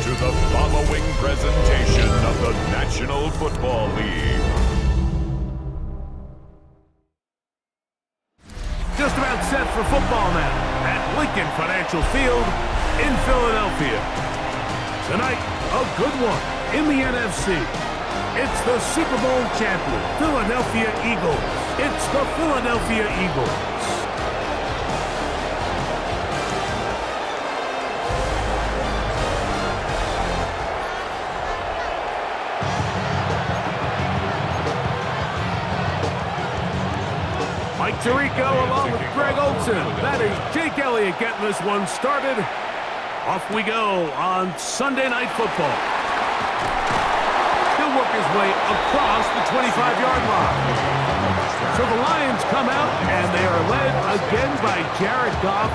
to the following presentation of the National Football League. Just about set for football now at Lincoln Financial Field in Philadelphia. Tonight, a good one in the NFC. It's the Super Bowl champion, Philadelphia Eagles. It's the Philadelphia Eagles. Mike Tirico along with Greg Olson. That is Jake Elliott getting this one started. Off we go on Sunday Night Football. He'll work his way across the 25-yard line. So the Lions come out, and they are led again by Jared Goff.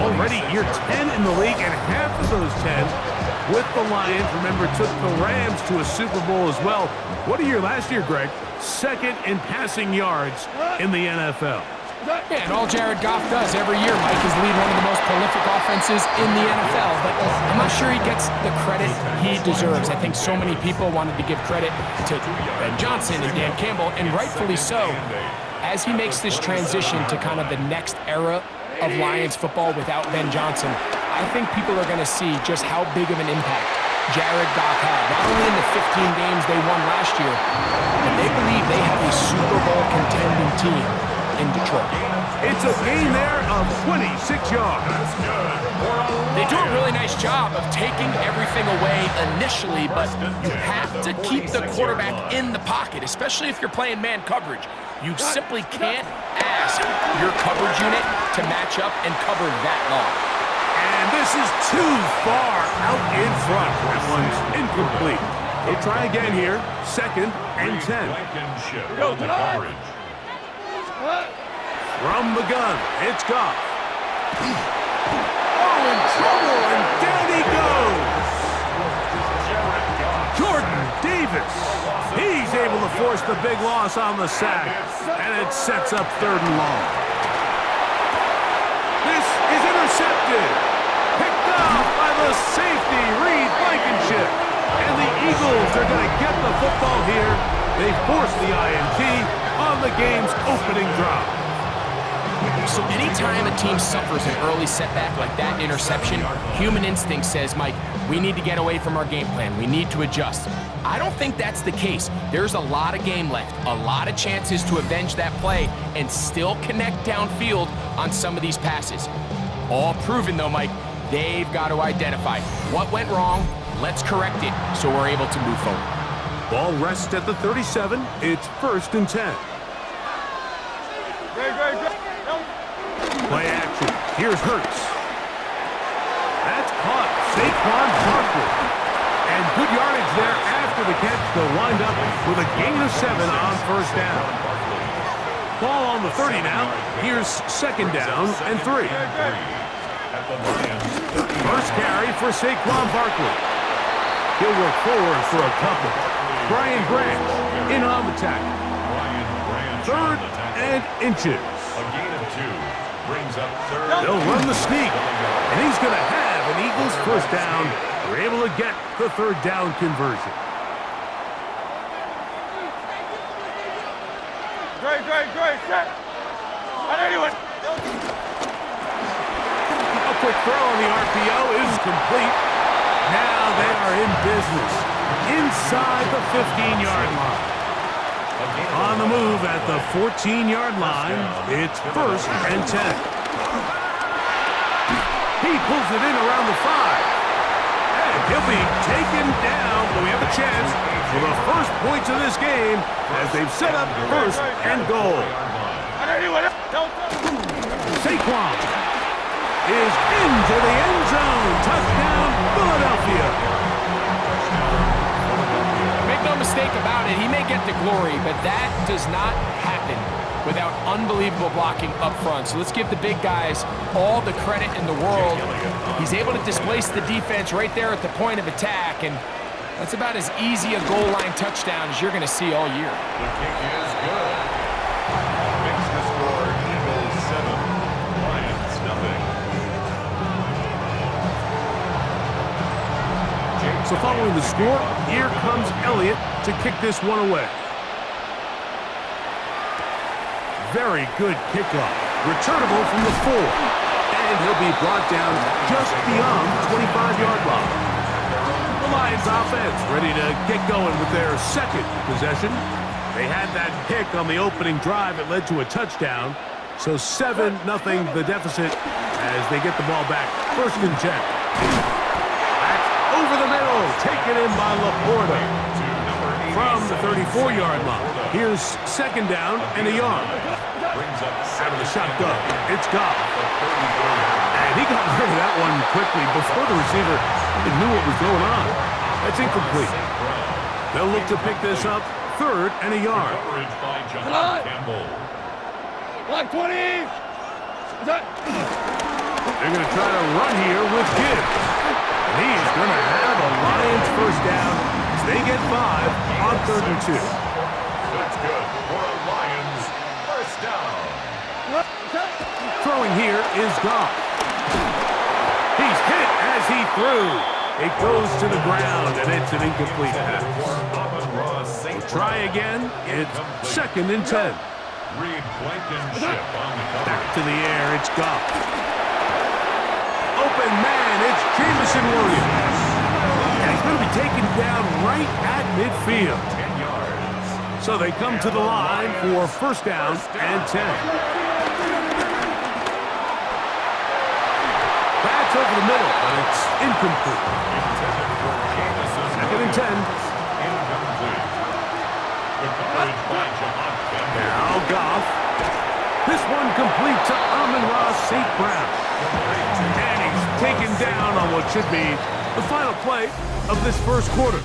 Already year 10 in the league, and half of those 10 with the Lions. Remember, took the Rams to a Super Bowl as well. What a year last year, Greg. Second in passing yards in the NFL. Yeah, and all Jared Goff does every year, Mike, is lead one of the most prolific offenses in the NFL. But I'm not sure he gets the credit he deserves. I think so many people wanted to give credit to Ben Johnson and Dan Campbell, and rightfully so. As he makes this transition to kind of the next era of Lions football without Ben Johnson, I think people are going to see just how big of an impact Jared Goff had, not only in the 15 games they won last year, but they believe they have a Super Bowl contending team in Detroit. It's a gain there of 26 yards. They do a really nice job of taking everything away initially, but you have to keep the quarterback in the pocket, especially if you're playing man coverage. You simply can't ask your coverage unit to match up and cover that long. And this is too far out in front. That one's incomplete. They'll try again here. Second and 10. From the gun, it's Goff. Oh, in trouble, and down he goes. Jordan Davis. He's able to force the big loss on the sack, and it sets up third and long. This is intercepted. Picked up by the safety, Reed Blankenship. And the Eagles are going to get the football here. They force the INT on the game's opening drive. So anytime a team suffers an early setback like that interception, human instinct says, Mike, we need to get away from our game plan. We need to adjust. I don't think that's the case. There's a lot of game left, a lot of chances to avenge that play and still connect downfield on some of these passes. All proven, though, Mike, they've got to identify what went wrong. Let's correct it so we're able to move forward. Ball rests at the 37. It's first and 10. Play action. Here's Hurts. That's caught. Saquon Barkley. And good yardage there after the catch. They'll wind up with a gain of 7 on first down. Ball on the 30 now. Here's second down and 3. First carry for Saquon Barkley. He'll work forward for a couple. Brian Branch in on the tackle. Third and inches. A gain of 2 brings up third. They'll run the sneak, and he's going to have an Eagles first down. They're able to get the third down conversion. Great, set. On anyone. A quick throw on the RPO is complete. Now they are in business inside the 15-yard line. On the move at the 14-yard line, it's first and 10. He pulls it in around the 5. And he'll be taken down, but we have a chance for the first points of this game as they've set up first and goal. Saquon is into the end zone. Touchdown, Philadelphia. Make no mistake about it, he may get the glory, but that does not happen without unbelievable blocking up front. So let's give the big guys all the credit in the world. He's able to displace the defense right there at the point of attack, and that's about as easy a goal line touchdown as you're going to see all year. The kick is good. Makes the score Eagles 7, Lions nothing. So following the score, here comes Elliott to kick this one away. Very good kickoff. Returnable from the 4. And he'll be brought down just beyond the 25-yard line. The Lions offense ready to get going with their second possession. They had that pick on the opening drive that led to a touchdown. So 7-0 the deficit as they get the ball back. 1st and 10. Back over the middle, taken in by Laporta. From the 34-yard line. Here's 2nd down and a yard. Out of the shotgun, it's Goff. And he got rid of that one quickly before the receiver even knew what was going on. That's incomplete. They'll look to pick this up. 3rd and a yard. Like 20! They're going to try to run here with Gibbs. And he's going to have a Lions 1st down as they get 5 on 3rd and 2. That's good for a Lions 1st down. Throwing here is Goff. He's hit as he threw. It goes to the ground, and it's an incomplete pass. We'll try again. It's 2nd and 10. Back to the air, it's Goff. Open man, it's Jameson Williams. And he's going to be taken down right at midfield. So they come to the line for 1st down and 10. That's over the middle, but it's incomplete. 2nd and 10. Now Goff. This one complete to Amon-Ra St. Brown. And he's taken down on what should be the final play of this 1st quarter.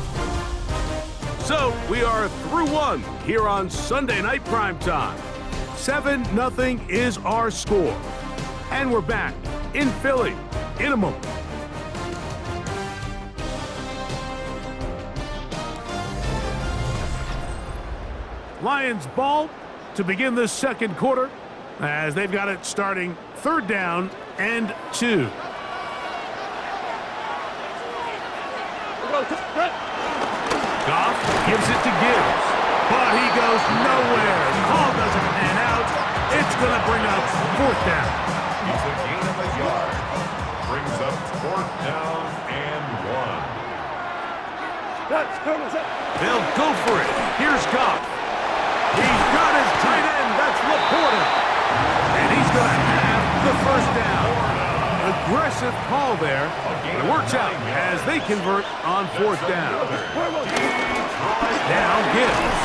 So we are through 1 here on Sunday Night Primetime. 7-0 is our score. And we're back in Philly in a moment. Lions ball to begin this 2nd quarter as they've got it starting 3rd down and 2. Goff gives it to Gibbs, but he goes nowhere. Call doesn't pan out. It's going to bring up 4th down. He's a gain of a yard. Brings up 4th down and 1. They'll go for it. Here's Goff. He's got his tight end. That's Laporta. And he's going to have the 1st down. Aggressive call there. It works out as they convert on 4th down. Now Gibbs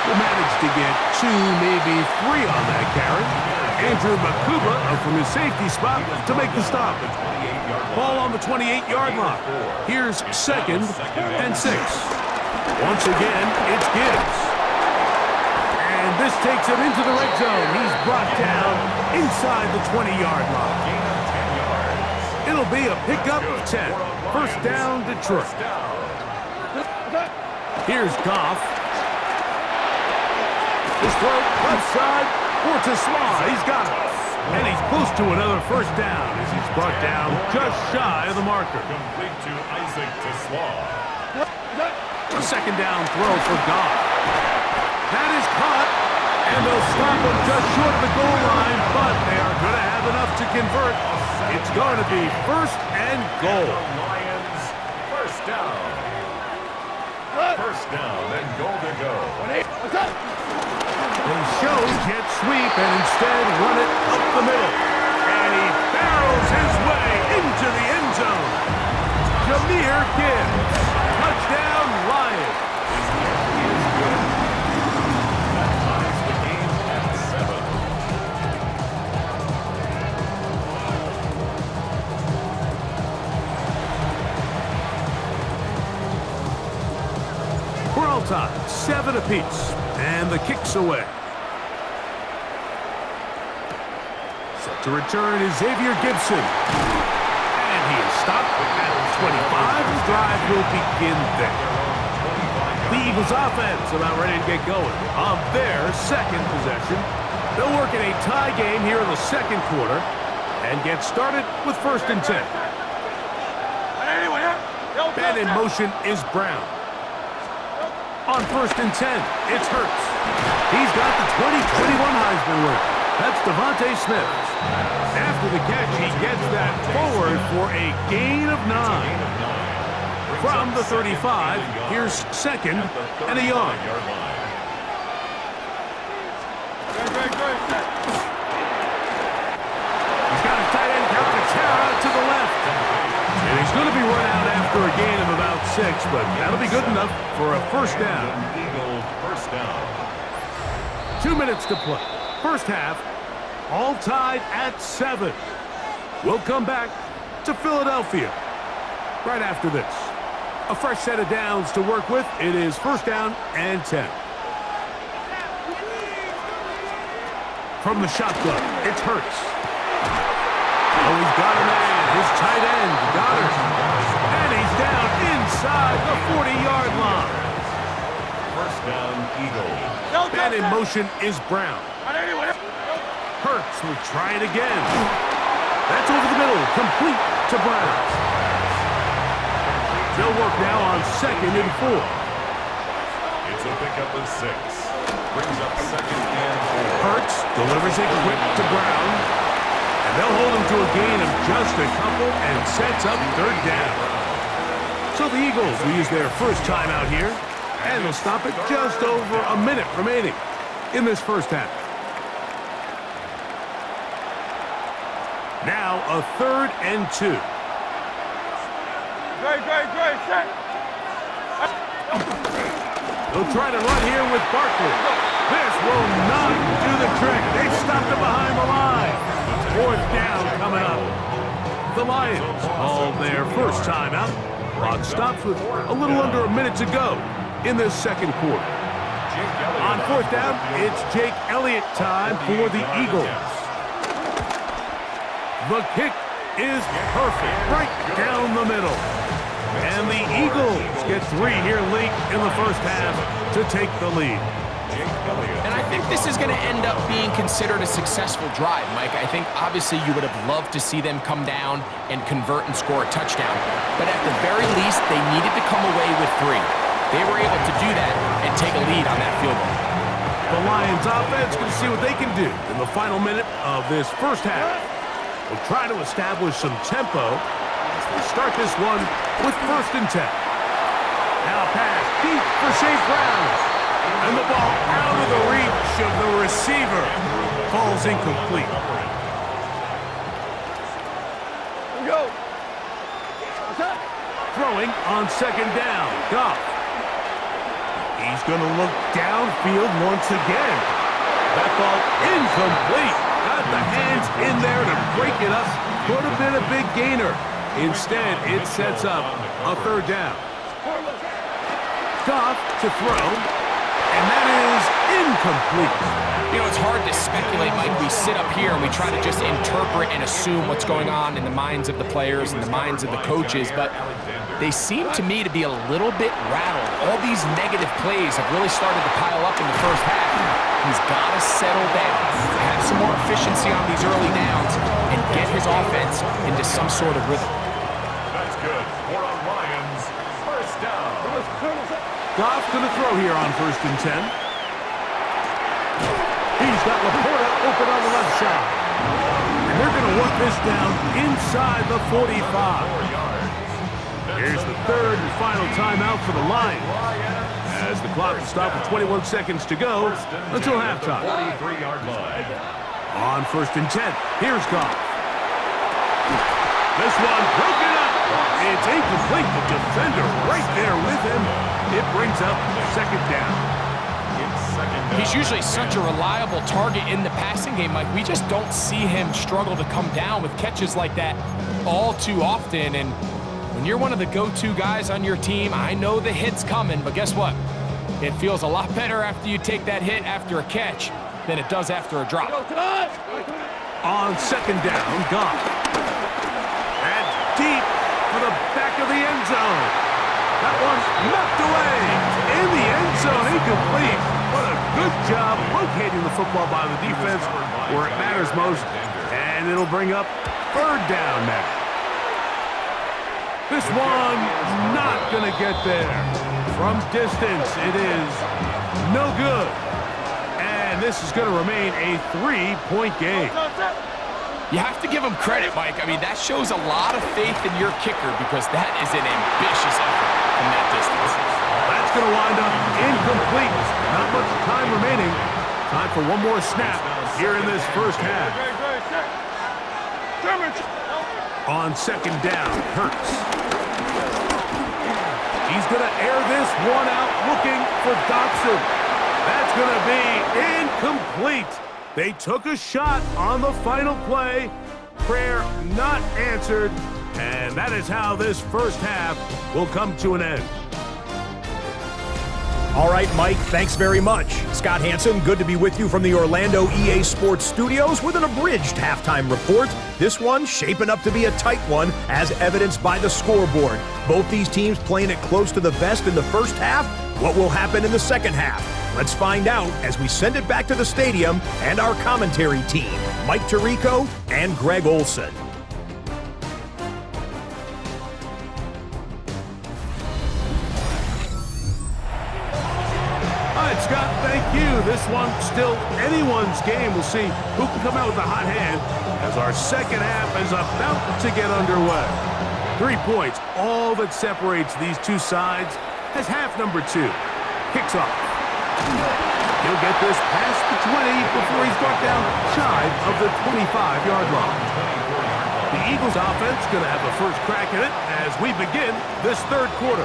will manage to get 2, maybe 3 on that carry. Andrew Makuba from his safety spot to make the stop. Ball on the 28-yard line. Here's 2nd and 6. Once again, it's Gibbs. And this takes him into the red zone. He's brought down inside the 20-yard line. It'll be a pickup of 10. 1st down, Detroit. Here's Goff. His throw, left side, Fortisla. He's got it. And he's close to another 1st down as he's brought down just shy of the marker. Complete to Isaac Tisla. A 2nd down throw for Goff. That is caught, and they'll stop him just short of the goal line, but they are going to have enough to convert. It's going to be 1st and goal. Lions 1st down. 1st down and goal to go. They show jet sweep and instead run it up the middle. And he barrels his way into the end zone. Jahmyr Gibbs. Touchdown, Lions. That ties the game at 7. We're all tied, 7 apiece, and the kick's away. Set to return is Xavier Gibson. And he is stopped at 25. The drive will begin there. The Eagles offense about ready to get going on their 2nd possession. They'll work in a tie game here in the 2nd quarter and get started with 1st and 10. And in motion is Brown. On 1st and 10, it's Hurts. He's got the 2021 Heisman winner. That's Devontae Smith. After the catch, he gets that forward for a gain of 9. From the 35, here's 2nd and a yard. He's got his tight end Calcaterra to the left. And he's going to be run out after a gain of about 6, but that'll be good enough for a first down. Eagles first down. 2 minutes to play. First half, all tied at 7. We'll come back to Philadelphia right after this. A fresh set of downs to work with. It is first down and 10. From the shotgun, it's Hurts. Oh, he's got a man. His tight end, Goddard. And he's down inside the 40-yard line. First down, Eagles. And in motion is Brown. Hurts will try it again. That's over the middle, complete to Brown. They'll work now on 2nd and 4. It's a pickup of 6. Brings up 2nd and 4. Hurts delivers it quick to Brown. And they'll hold him to a gain of just a couple and sets up 3rd down. So the Eagles will use their first time out here. And they'll stop it just over a minute remaining in this first half. Now a 3rd and 2. Great, set. They'll try to run here with Barkley. This will not do the trick. They stopped it behind the line. 4th down coming up. The Lions call their first timeout. Clock stops with a little under a minute to go in this second quarter. On 4th down, it's Jake Elliott time for the Eagles. The kick is perfect, right down the middle. And the Eagles get 3 here late in the first half to take the lead. And I think this is going to end up being considered a successful drive, Mike. I think obviously you would have loved to see them come down and convert and score a touchdown. But at the very least, they needed to come away with 3. They were able to do that and take a lead on that field goal. The Lions offense going to see what they can do in the final minute of this first half. They'll try to establish some tempo as they start this one with 1st and 10. Now pass deep for St. Brown. And the ball out of the reach of the receiver falls incomplete. Go. Throwing on 2nd down, Goff. He's going to look downfield once again. That ball incomplete. Got the hands in there to break it up. Could have been a big gainer. Instead, it sets up a 3rd down. Goff to throw. And that is incomplete. You know, it's hard to speculate, Mike. We sit up here and we try to just interpret and assume what's going on in the minds of the players and the minds of the coaches, but they seem to me to be a little bit rattled. All these negative plays have really started to pile up in the first half. He's got to settle down, have some more efficiency on these early downs, and get his offense into some sort of rhythm. That's good. For our Lions, first down. Goff going to throw here on 1st and 10. He's got Laporta open on the left side. And they're going to work this down inside the 45. Here's the 3rd and final timeout for the Lions, as the clock will stop with 21 seconds to go until halftime. 43-yard line. On 1st and 10, here's Goff. This one broken up. It's incomplete. The defender right there with him. It brings up 2nd down. He's usually such a reliable target in the passing game. Like, we just don't see him struggle to come down with catches like that all too often. And when you're one of the go-to guys on your team, I know the hit's coming, but guess what? It feels a lot better after you take that hit after a catch than it does after a drop. On 2nd down, Goff. And deep for the back of the end zone. That one knocked away in the end zone, incomplete. What a good job locating the football by the defense where it matters most. And it'll bring up 3rd down now. This one not going to get there. From distance, it is no good. And this is going to remain a 3-point game. You have to give him credit, Mike. I mean, that shows a lot of faith in your kicker because that is an ambitious effort from that distance. That's going to wind up incomplete. Not much time remaining. Time for one more snap here in this first half. On second down, Hurts. He's going to air this one out looking for Dotson. That's going to be incomplete. They took a shot on the final play. Prayer not answered. And that is how this first half will come to an end. All right, Mike, thanks very much. Scott Hansen, good to be with you from the Orlando EA Sports Studios with an abridged halftime report. This one shaping up to be a tight one, as evidenced by the scoreboard. Both these teams playing it close to the vest in the first half. What will happen in the second half? Let's find out as we send it back to the stadium and our commentary team, Mike Tirico and Greg Olson. Scott, thank you. This one still anyone's game. We'll see who can come out with a hot hand as our second half is about to get underway. 3 points, all that separates these two sides as half number 2 kicks off. He'll get this past the 20 before he's brought down shy of the 25-yard line. The Eagles offense going to have the first crack at it as we begin this third quarter.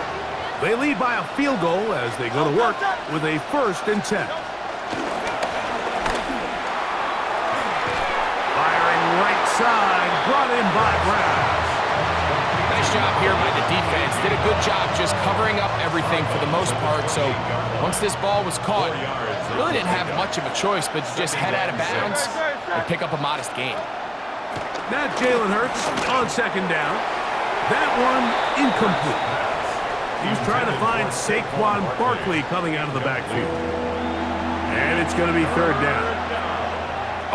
They lead by a field goal as they go to work with a 1st and 10. Firing right side, brought in by Brown. Nice job here by the defense. Did a good job just covering up everything for the most part. So once this ball was caught, really didn't have much of a choice but to just head out of bounds and pick up a modest gain. Now Jalen Hurts on second down. That one incomplete. He's trying to find Saquon Barkley coming out of the backfield. And it's going to be third down.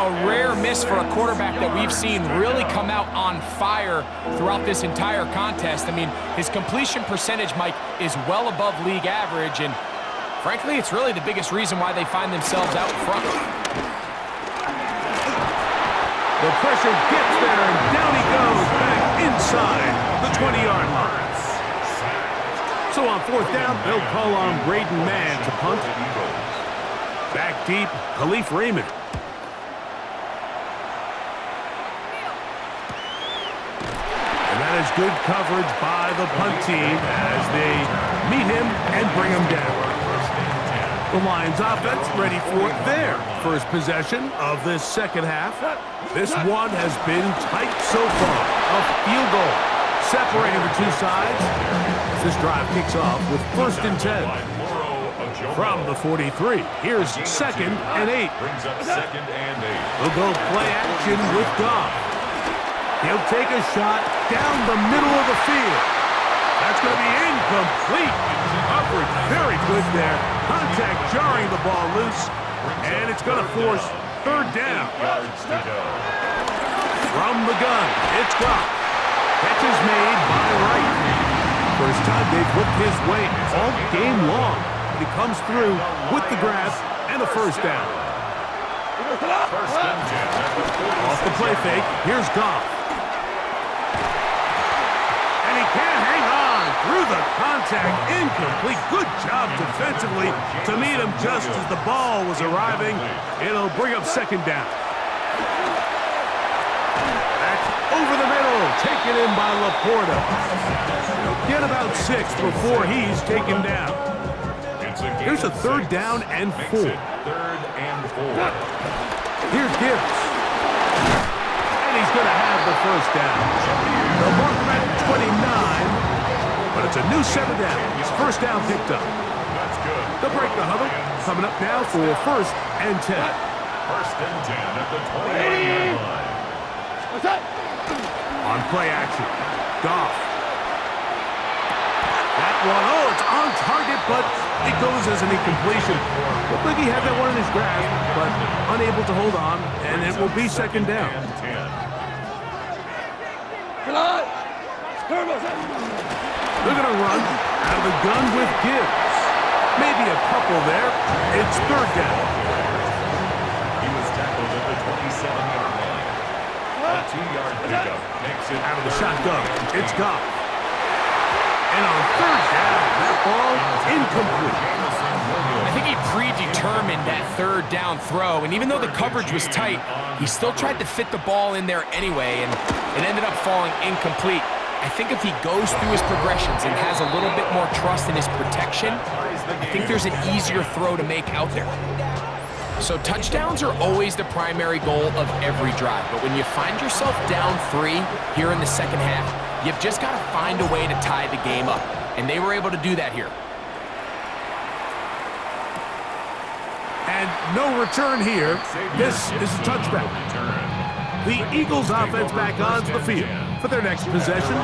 A rare miss for a quarterback that we've seen really come out on fire throughout this entire contest. I mean, his completion percentage, Mike, is well above league average, and frankly, it's really the biggest reason why they find themselves out front. The pressure gets there, and down he goes back inside the 20-yard line. So on fourth down, they'll call on Braden Mann to punt. Back deep, Khalif Raymond. And that is good coverage by the punt team as they meet him and bring him down. The Lions offense ready for their first possession of this second half. This one has been tight so far. A field goal separating the two sides. This drive kicks off with 1st and 10. From the 43, here's 2nd and 8. We'll go play action with Goff. He'll take a shot down the middle of the field. That's going to be incomplete. Coverage very good there. Contact jarring the ball loose. And it's going to force third down. From the gun, it's Goff. Catch is made by Wright. First time they've looked his way all game long. He comes through with the grab and a first down. Off the play fake, here's Goff. And he can't hang on through the contact. Incomplete. Good job defensively to meet him just as the ball was arriving. It'll bring up second down. Over the middle, taken in by Laporta. He'll get about 6 before he's taken down. Here's a third down and 4. Here's Gibbs. And he's going to have the first down. They'll mark him at 29, but it's a new set of downs. First down picked up. They'll break the huddle. Coming up now for 1st and 10. 1st and 10 at the 20-yard line. What's that? On play action, Goff. That one, it's on target, but it goes as an incompletion. Looked like he had that one in his grasp, but unable to hold on, and it will be second down. Come on. They're going to run out of the gun with Gibbs. Maybe a couple there. It's third down. He was tackled at the 27-yard line. A 2-yard pickup makes it Out of the shotgun, it's Goff. And on third down, that ball incomplete. I think he predetermined that third down throw, and even though the coverage was tight, he still tried to fit the ball in there anyway, and it ended up falling incomplete. I think if he goes through his progressions and has a little bit more trust in his protection, I think there's an easier throw to make out there. So touchdowns are always the primary goal of every drive, but when you find yourself down 3 here in the second half, you've just got to find a way to tie the game up, and they were able to do that here. And no return here. This is a touchback. The Eagles offense back onto the field for their next possession.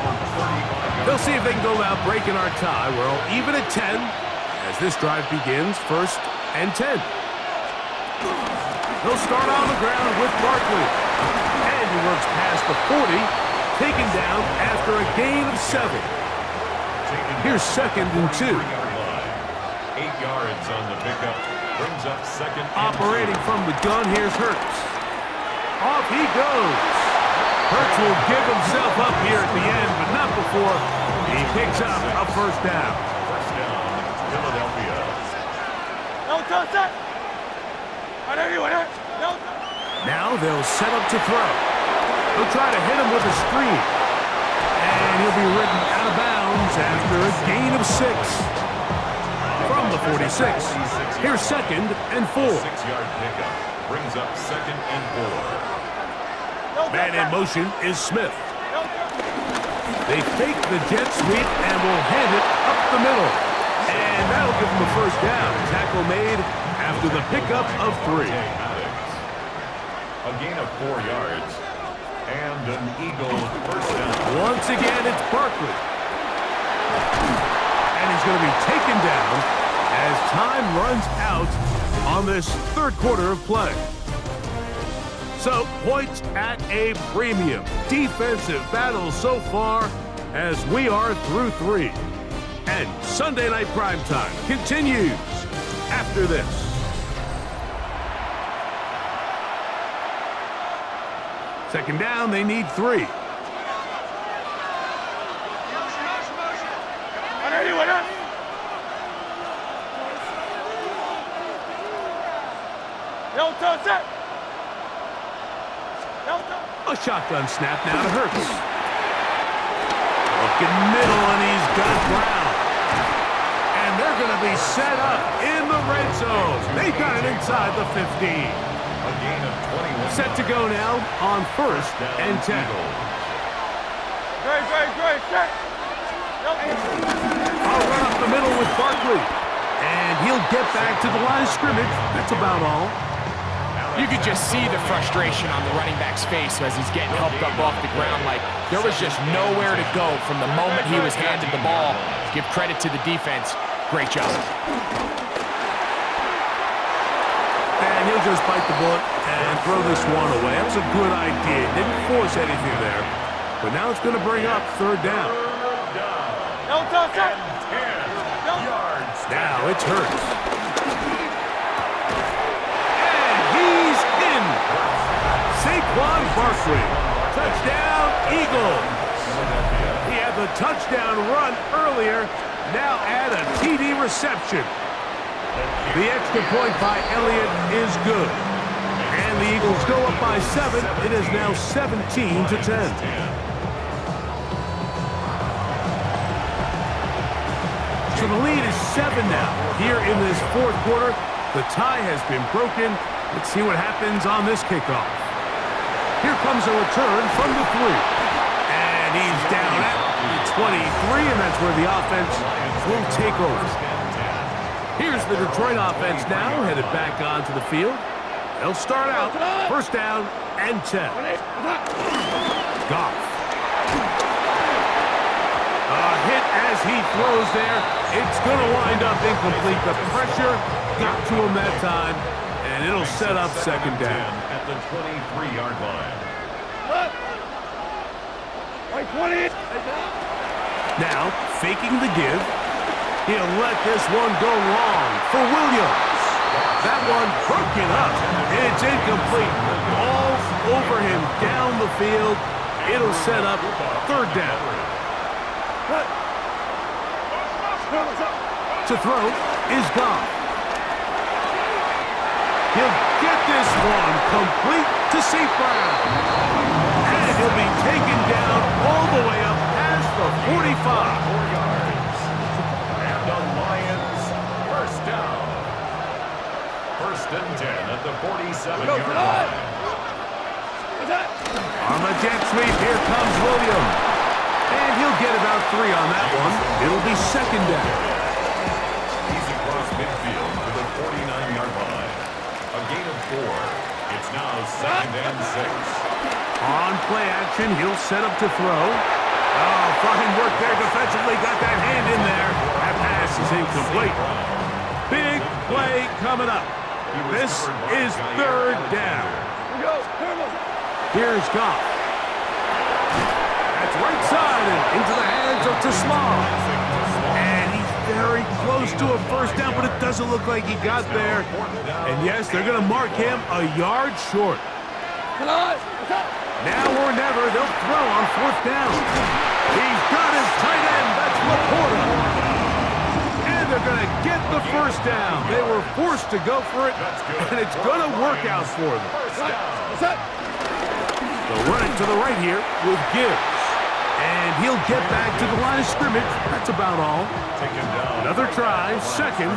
They'll see if they can go out breaking our tie. We're all even at 10 as this drive begins, 1st and 10. They'll start on the ground with Barkley. And he works past the 40, taken down after a gain of 7. Here's 2nd and 2. 8 yards on the pickup. Brings up 2nd and 2. Operating from the gun, here's Hurts. Off he goes. Hurts will give himself up here at the end, but not before he picks up a first down. First down, Philadelphia. Now they'll set up to throw. They'll try to hit him with a screen. And he'll be ridden out of bounds after a gain of 6. From the 46. Here's 2nd and 4. 6-yard pickup. Brings up 2nd and 4. Man in motion is Smith. They fake the jet sweep and will hand it up the middle. And that'll give them a first down. Tackle made after the pickup of 3. A gain of 4 yards. And an Eagle first down. Once again, it's Barkley. And he's going to be taken down as time runs out on this third quarter of play. So, points at a premium. Defensive battle so far as we are through 3. And Sunday Night Primetime continues after this. Second down, they need 3. A shotgun snap now to Hurts. Looking middle, and he's got Brown. And they're going to be set up in the red zone. They got it inside the 15. A gain of 21. Set to go now on 1st and 10. I'll run up the middle with Barkley. And he'll get back to the line of scrimmage. That's about all. You could just see the frustration on the running back's face as he's getting helped up off the ground. Like, there was just nowhere to go from the moment he was handed the ball. Give credit to the defense. Great job. And he'll just bite the bullet and throw this one away. That was a good idea. Didn't force anything there. But now it's going to bring up 3rd down. Now it's Hurts. And he's in. Saquon Barkley. Touchdown, Eagles. He had the touchdown run earlier. Now add a TD reception. The extra point by Elliott is good. And the Eagles go up by 7. It is now 17-10. So the lead is 7 now. Here in this 4th quarter, the tie has been broken. Let's see what happens on this kickoff. Here comes a return from the 3. And he's down at the 23, and that's where the offense will take over. Here's the Detroit offense now, headed back onto the field. They'll start out, 1st down and 10. Goff. A hit as he throws there. It's going to wind up incomplete. The pressure got to him that time, and it'll set up 2nd down. At the 23-yard line. Like 20. Now, faking the give. He'll let this one go long for Williams. That one broken up. It's incomplete. All over him down the field. It'll set up third down. To throw is Goff. He'll get this one complete to St. Brown. And he'll be taken down all the way up past the 45. 4 yards. And the Lions first down. First and 10 at the 47-yard line. On the jet sweep, here comes Williams. And he'll get about 3 on that one. It'll be second down. He's across midfield to the 49-yard line. A gain of 4. It's now second and 6. On play action, he'll set up to throw. Oh, fine work there defensively. Got that hand in there. That pass is incomplete. Big play coming up. This is third down. Here's Goff. That's right side and into the hands of Tasman. And he's very close to a first down, but it doesn't look like he got there. And yes, they're going to mark him a yard short. Now or never, they'll throw on fourth down. He's got his tight end. That's Laporta. And they're going to get the first down. They were forced to go for it, and it's going to work out for them. They'll run it to the right here with Gibbs. And he'll get back to the line of scrimmage. That's about all. Another try, second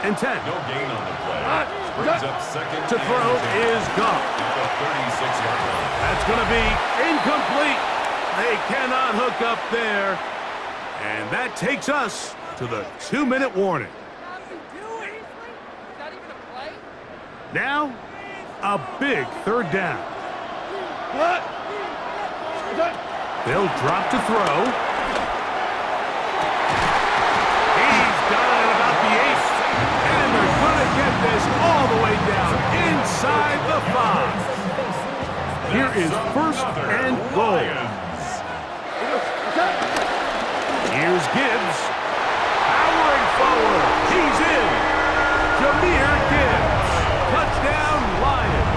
and 10. No gain on the play. Brings up second To throw is Goff. at the 36-yard line. That's going to be incomplete. They cannot hook up there. And that takes us to the 2-minute warning. Now, a big third down. They'll drop to throw. He's got it at about the 8. And they're going to get this all the way down inside the 5. Here is first and goal. Here's Gibbs. Powering forward. He's in. Jahmyr Gibbs. Touchdown, Lions.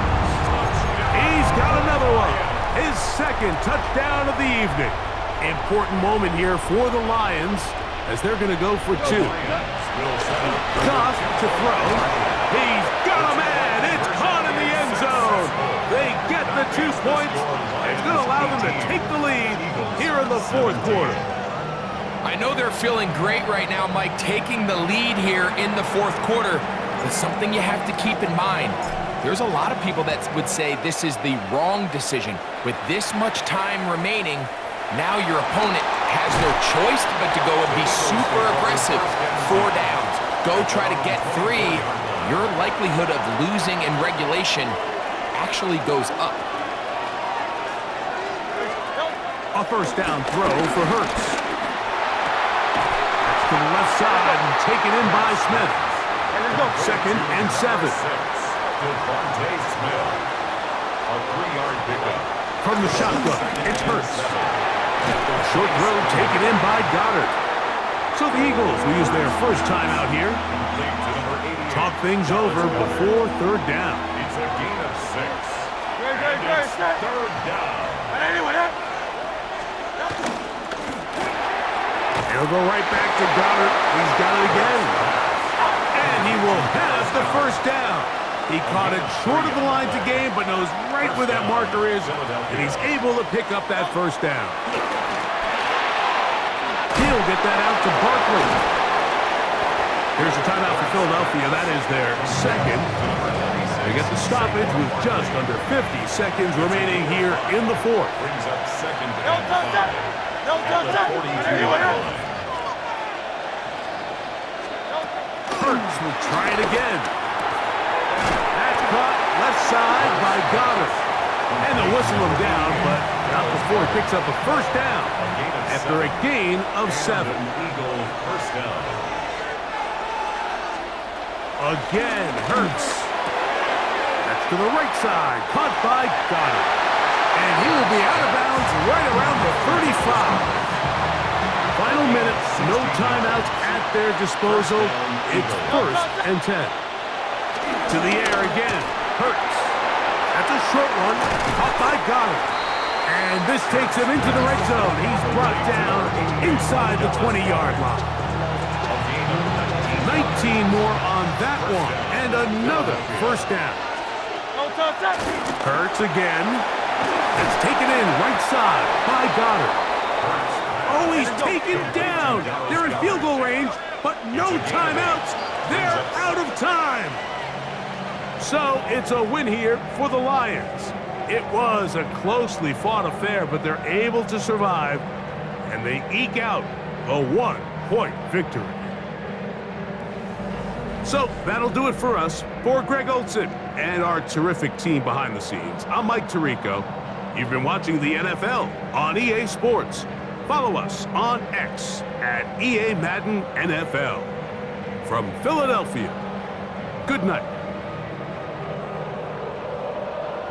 He's got another one. His second touchdown of the evening. Important moment here for the Lions as they're going to go for 2. Goff to throw. He's got a man. It's caught in the end zone. They get the 2 points. It's going to allow them to take the lead here in the fourth quarter. I know they're feeling great right now, Mike, taking the lead here in the fourth quarter. But something you have to keep in mind. There's a lot of people that would say this is the wrong decision. With this much time remaining, now your opponent has no choice but to go and be super aggressive. 4 downs. Go try to get 3. Your likelihood of losing in regulation actually goes up. A first down throw for Hurts. That's to the left side and taken in by Smith. Second and 7. Devontae Smith. A 3-yard pickup. From the shotgun, it's Hurts. A short throw taken in by Goddard. So the Eagles will use their first time out here. Complete to number 88. Talk things over before third down. It's a gain of 6. And it's third down. He'll go right back to Goddard. He's got it again. And he will have the first down. He caught it short of the line to gain, but knows right where that marker is, and he's able to pick up that first down. He'll get that out to Barkley. Here's the timeout for Philadelphia. That is their second. They get the stoppage with just under 50 seconds remaining here in the fourth. Brings up second and 5. At the 42-yard line. Hurts will try it again. That's caught left side by Goddard. And they'll whistle him down, but not before he picks up a first down after a gain of 7. Eagle first down. Again, Hurts. That's to the right side, caught by Goddard. And he will be out of bounds right around the 35. timeouts at their disposal. It's 1st and 10. To the air again. Hurts. That's a short one. Caught by Goddard. And this takes him into the red zone. He's brought down inside the 20-yard line. 19 more on that one. And another first down. Hurts again. It's taken in right side by Goddard. Oh, he's taken down. They're in field goal range, but no timeouts. They're out of time. So it's a win here for the Lions. It was a closely fought affair, but they're able to survive, and they eke out a 1-point victory. So that'll do it for us. For Greg Olson and our terrific team behind the scenes, I'm Mike Tirico. You've been watching the NFL on EA Sports. Follow us on X at EA Madden NFL. From Philadelphia, good night.